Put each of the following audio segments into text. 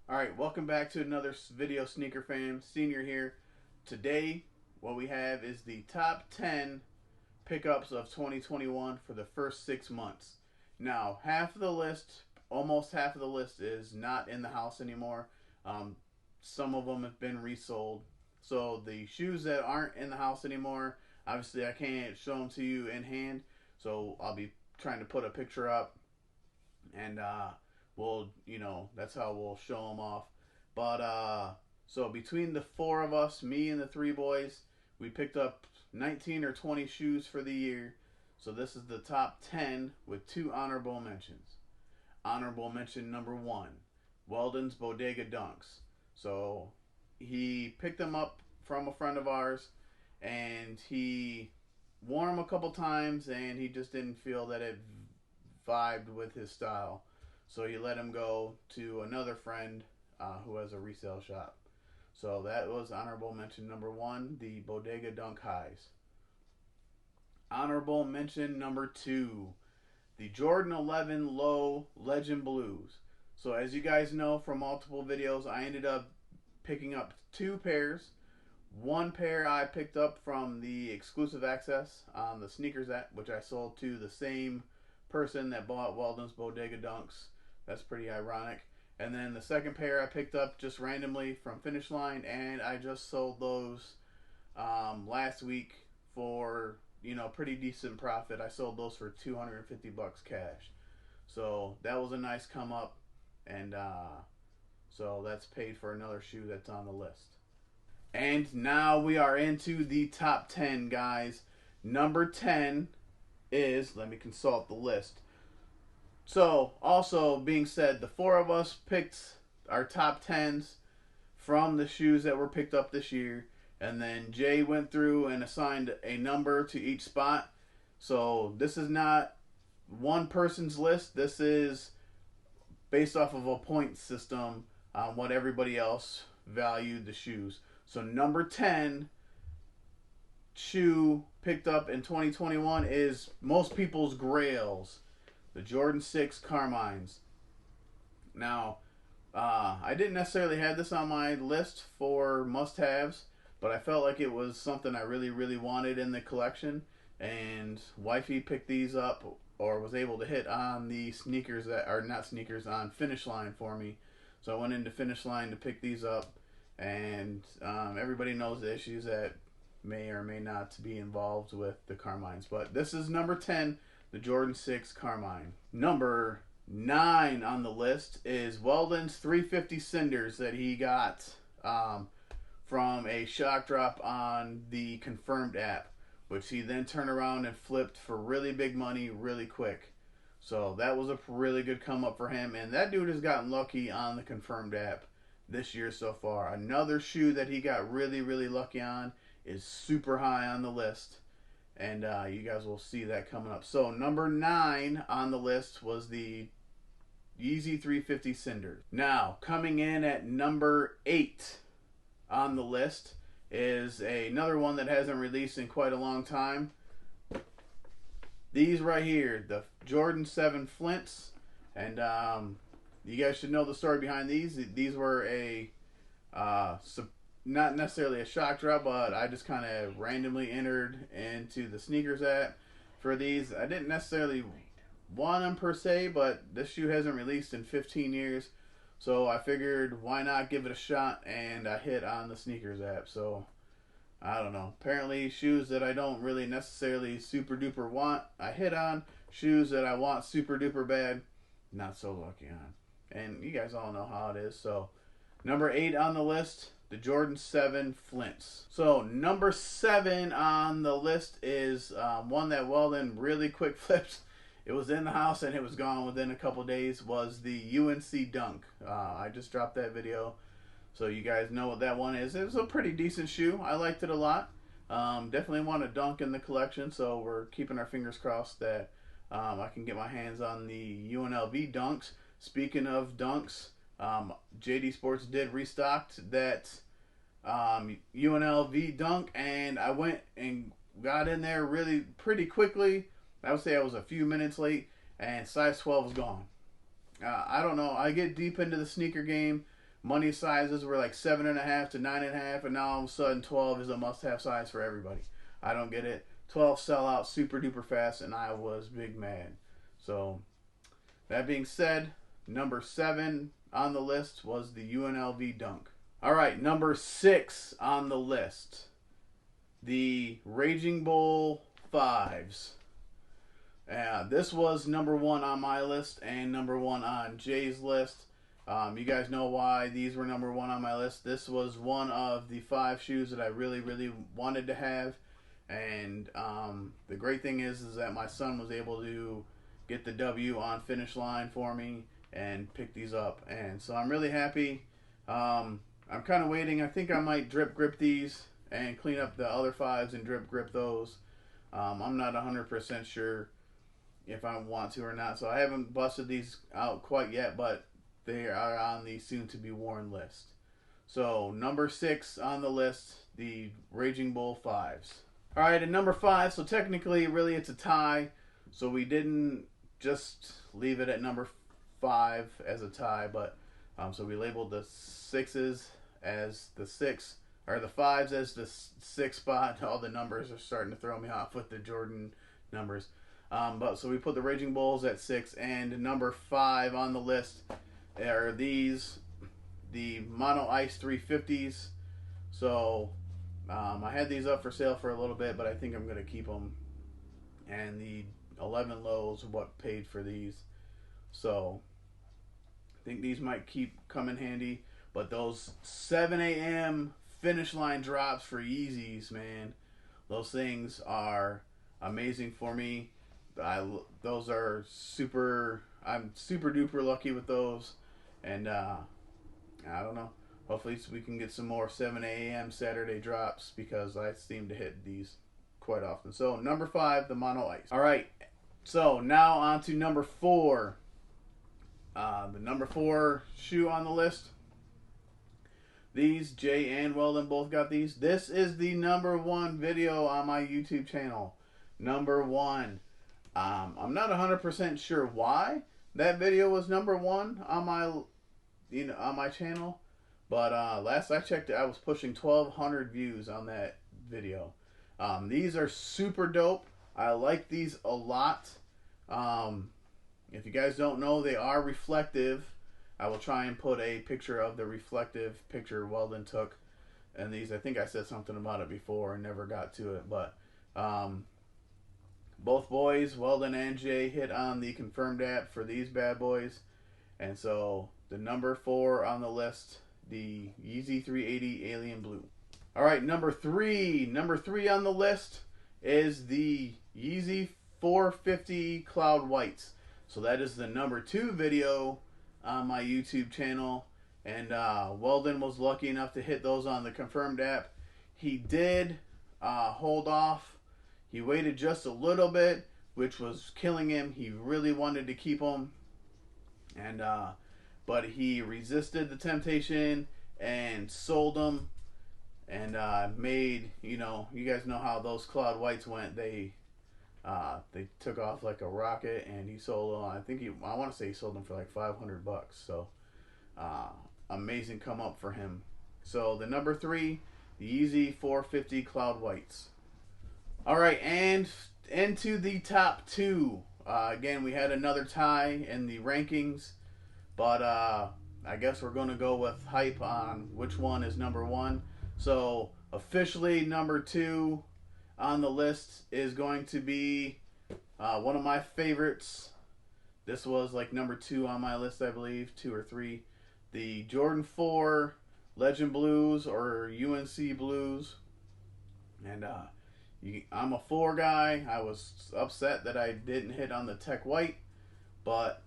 Alright, welcome back to another video, Sneaker Fam. Senior here. Today, what we have is the top 10 pickups of 2021 for the first 6 months. Now, half of the list, almost half of the list is not in the house anymore. Some of them have been resold. So the shoes that aren't in the house anymore, obviously I can't show them to you in hand. So I'll be trying to put a picture up and we'll, that's how we'll show them off. But so between the four of us, me and the three boys, we picked up 19 or 20 shoes for the year. So this is the top 10 with 2 honorable mentions. Honorable mention number 1, Weldon's Bodega Dunks. So he picked them up from a friend of ours, and he wore them a couple times, and he just didn't feel that it vibed with his style. So he let him go to another friend who has a resale shop. So that was honorable mention number 1, the Bodega Dunk Highs. Honorable mention number 2, the Jordan 11 Low Legend Blues. So as you guys know from multiple videos, I ended up picking up 2 pairs. One pair I picked up from the exclusive access on the sneakers app, which I sold to the same person that bought Weldon's Bodega Dunks. That's pretty ironic. And then the second pair I picked up just randomly from Finish Line, and I just sold those last week for pretty decent profit. I sold those for $250 cash. So that was a nice come up, and so that's paid for another shoe that's on the list. And now we are into the top 10, guys. Number 10 is, let me consult the list. So, also being said, the 4 of us picked our top 10s from the shoes that were picked up this year. And then Jay went through and assigned a number to each spot. So, this is not one person's list. This is based off of a point system on what everybody else valued the shoes. So, number 10 shoe picked up in 2021 is most people's grails, the Jordan 6 Carmines. Now, I didn't necessarily have this on my list for must-haves, but I felt like it was something I really, really wanted in the collection. And Wifey picked these up, or was able to hit on the sneakers that are not sneakers, on Finish Line for me. So I went into Finish Line to pick these up. And everybody knows the issues that may or may not be involved with the Carmines. But this is number 10, the Jordan 6 Carmine. Number 9 on the list is Weldon's 350 Cinders that he got from a shock drop on the Confirmed app, which he then turned around and flipped for really big money really quick. So that was a really good come up for him. And that dude has gotten lucky on the Confirmed app this year so far. Another shoe that he got really, really lucky on is super high on the list. And you guys will see that coming up. So number 9 on the list was the Yeezy 350 Cinder. Now, coming in at number 8 on the list is another one that hasn't released in quite a long time. These right here, the Jordan 7 Flints. And you guys should know the story behind these. These were not necessarily a shock drop, but I just kind of randomly entered into the sneakers app for these. I didn't necessarily want them per se, but this shoe hasn't released in 15 years. So I figured, why not give it a shot, and I hit on the sneakers app. So, I don't know. Apparently, shoes that I don't really necessarily super duper want, I hit on. Shoes that I want super duper bad, not so lucky on. And you guys all know how it is. So, number 8 on the list, the Jordan 7 Flints. So, number 7 on the list is one that Weldon really quick flipped. It was in the house and it was gone within a couple days, was the UNC Dunk. I just dropped that video, so you guys know what that one is. It was a pretty decent shoe. I liked it a lot. Definitely want a dunk in the collection, so we're keeping our fingers crossed that I can get my hands on the UNLV Dunks. Speaking of dunks, JD Sports did restocked that UNLV Dunk, and I went and got in there really pretty quickly. I would say I was a few minutes late, and size 12 was gone. I don't know. I get deep into the sneaker game money sizes were like 7.5 to 9.5, and now all of a sudden 12 is a must-have size for everybody. I don't get it. 12 sell out super duper fast, and I was big mad. So that being said, number 7 on the list was the UNLV Dunk. All right, number 6 on the list, the Raging Bull Fives. This was number 1 on my list and number 1 on Jay's list. You guys know why these were number 1 on my list. This was one of the 5 shoes that I really, really wanted to have. And the great thing is that my son was able to get the W on Finish Line for me and pick these up. And so I'm really happy. I'm kind of waiting. I think I might drip grip these and clean up the other 5s and drip grip those. I'm not 100% sure if I want to or not. So I haven't busted these out quite yet, but they are on the soon to be worn list. So number 6 on the list, the Raging Bull 5s. All right, and number 5, so technically really it's a tie. So we didn't just leave it at number 5 as a tie, but so we labeled the 6s as the 6, or the 5s as the 6 spot. All the numbers are starting to throw me off with the Jordan numbers. But so we put the Raging Bulls at 6, and number 5 on the list are these, the Mono Ice 350s. So I had these up for sale for a little bit, but I think I'm going to keep them. And the 11 lows what paid for these. So I think these might keep coming handy. But those 7 a.m. Finish Line drops for Yeezys, man, those things are amazing for me. Those are super, I'm super duper lucky with those. And I don't know. Hopefully we can get some more 7 a.m. Saturday drops, because I seem to hit these quite often. So number 5, the Mono Ice. All right. So now on to number 4. The number 4 shoe on the list. These, Jay and Weldon both got these. This is the number 1 video on my YouTube channel. Number 1. I'm not 100% sure why that video was number 1 on my, on my channel. But last I checked, I was pushing 1,200 views on that video. These are super dope. I like these a lot. If you guys don't know, they are reflective. I will try and put a picture of the reflective picture Weldon took. And these, I think I said something about it before and never got to it. But both boys, Weldon and Jay, hit on the confirmed app for these bad boys. And so the number 4 on the list, the Yeezy 380 Alien Blue. All right, number 3. Number 3 on the list is the Yeezy 450 Cloud Whites. So that is the number 2 video on my YouTube channel. And Weldon was lucky enough to hit those on the confirmed app. He did hold off. He waited just a little bit, which was killing him. He really wanted to keep them. And but he resisted the temptation and sold them, and made, you guys know how those Cloud Whites went. They took off like a rocket, and he sold them. I want to say he sold them for like $500. So amazing come up for him. So the number 3, the Yeezy 450 Cloud Whites. All right, and into the top 2. Again, we had another tie in the rankings. But I guess we're going to go with hype on which one is number 1. So officially number 2 on the list is going to be one of my favorites. This was like number 2 on my list, I believe, 2 or 3. The Jordan 4 Legend Blues, or UNC Blues. And I'm a 4 guy. I was upset that I didn't hit on the Tech White, but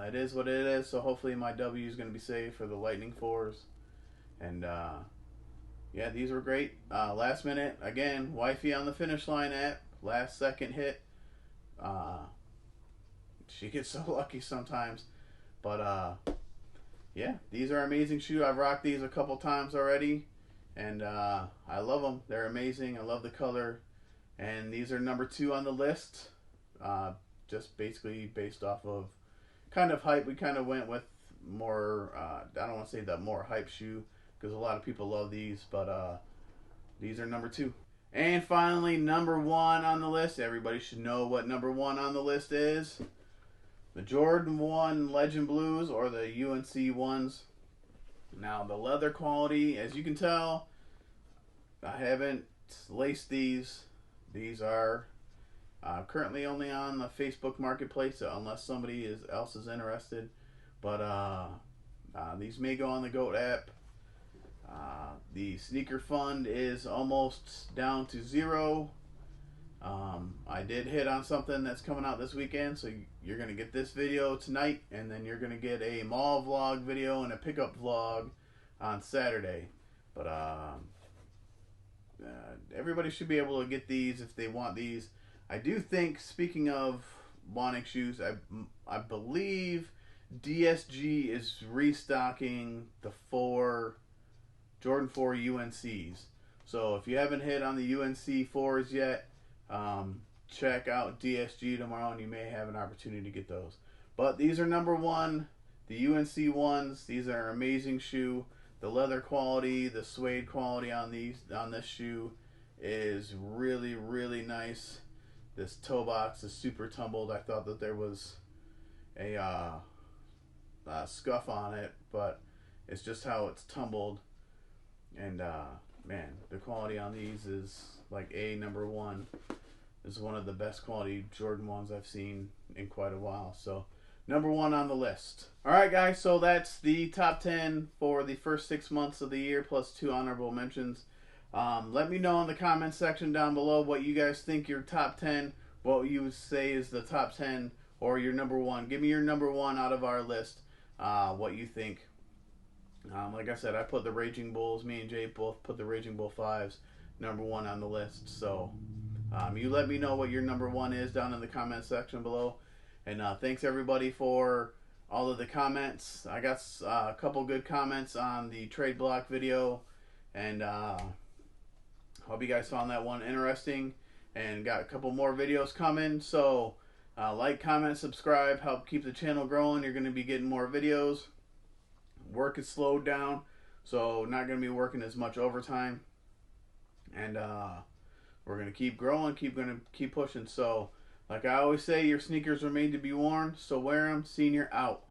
it is what it is. So hopefully my W is going to be saved for the Lightning 4s. And yeah, these were great. Last minute, again, wifey on the Finish Line app, last second hit. She gets so lucky sometimes. But yeah, these are amazing shoes. I've rocked these a couple times already, and I love them. They're amazing. I love the color. And these are number 2 on the list. Just basically based off of kind of hype. We kind of went with more I don't want to say the more hype shoe, because a lot of people love these, but these are number 2. And finally, number 1 on the list. Everybody should know what number 1 on the list is. The Jordan 1 Legend Blues, or the UNC ones. Now, the leather quality, as you can tell, I haven't laced these. These are currently only on the Facebook Marketplace, unless somebody else is interested. But these may go on the GOAT app. The sneaker fund is almost down to 0. I did hit on something that's coming out this weekend, so you're going to get this video tonight, and then you're going to get a mall vlog video and a pickup vlog on Saturday. But everybody should be able to get these if they want these. I do think, speaking of wanting shoes, I believe DSG is restocking the Jordan 4 UNCs. So if you haven't hit on the UNC 4s yet, check out DSG tomorrow and you may have an opportunity to get those. But these are number 1, the UNC ones. These are an amazing shoe. The leather quality, the suede quality on this shoe is really, really nice. This toe box is super tumbled. I thought that there was a scuff on it, but it's just how it's tumbled. And man, the quality on these is like number 1. This is one of the best quality Jordan ones I've seen in quite a while. So number 1 on the list. Alright guys, so that's the top 10 for the first 6 months of the year, plus 2 honorable mentions. Let me know in the comment section down below what you guys think your top 10, what you would say is the top 10, or your number 1. Give me your number 1 out of our list, what you think. Like I said, I put the Raging Bulls, me and Jay both put the Raging Bull 5s number 1 on the list. So you let me know what your number 1 is down in the comment section below. And thanks everybody for all of the comments. I got a couple good comments on the trade block video, and hope you guys found that one interesting, and got a couple more videos coming. So like, comment, subscribe, help keep the channel growing. You're going to be getting more videos. Work is slowed down, so not going to be working as much overtime, and we're going to keep growing, keep pushing. So like I always say, your sneakers are made to be worn, so wear them. Senior out.